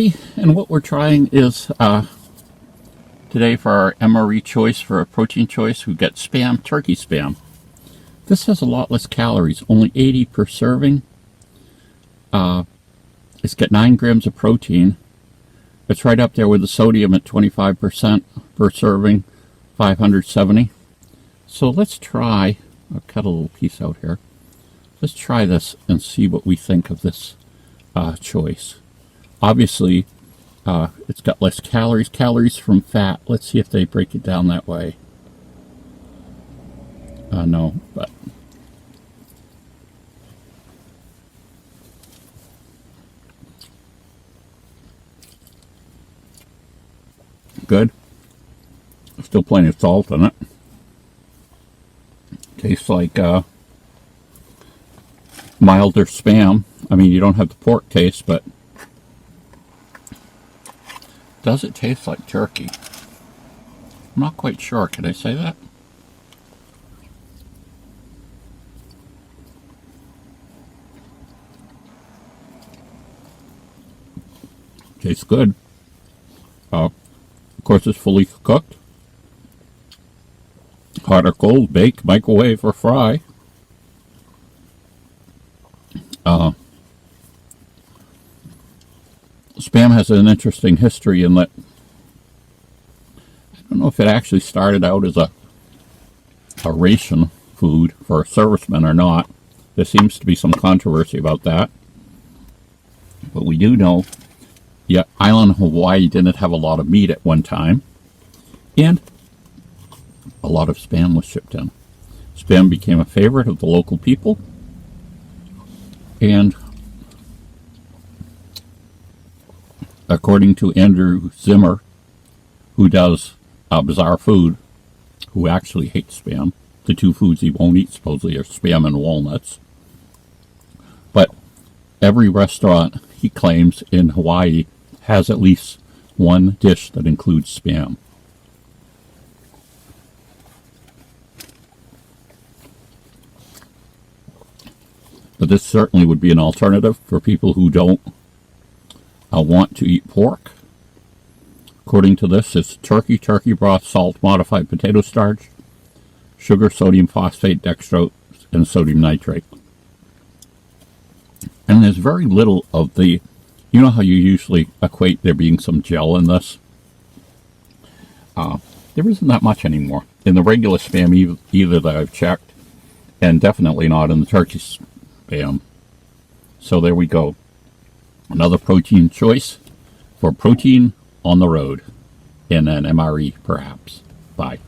Hi, and what we're trying is today for our MRE choice, for a protein choice, we got Spam, Turkey Spam. This has a lot less calories, only 80 per serving. It's got 9 grams of protein. It's right up there with the sodium at 25% per serving, 570. So let's try, I'll cut a little piece out here. Let's try this and see what we think of this choice. Obviously, it's got less calories from fat. Let's see if they break it down that way. No, but good. Still plenty of salt in it. Tastes like milder Spam. I mean, you don't have the pork taste, but does it taste like turkey? I'm not quite sure. Can I say that? Tastes good. Of course, it's fully cooked. Hot or cold, bake, microwave, or fry. Spam has an interesting history in that I don't know if it actually started out as a ration food for servicemen or not. There seems to be some controversy about that. But we do know, yeah, island Hawaii didn't have a lot of meat at one time, and a lot of Spam was shipped in. Spam became a favorite of the local people, and according to Andrew Zimmer, who does Bizarre Food, who actually hates Spam, the two foods he won't eat supposedly are Spam and walnuts. But every restaurant, he claims, in Hawaii has at least one dish that includes Spam. But this certainly would be an alternative for people who don't want to eat pork. According to this, it's turkey broth, salt, modified potato starch, sugar, sodium phosphate, dextrose, and sodium nitrate. And there's very little of the, you know how you usually equate there being some gel in this? There isn't that much anymore. In the regular Spam either that I've checked, and definitely not in the turkey Spam. So there we go. Another protein choice for protein on the road in an MRE, perhaps. Bye.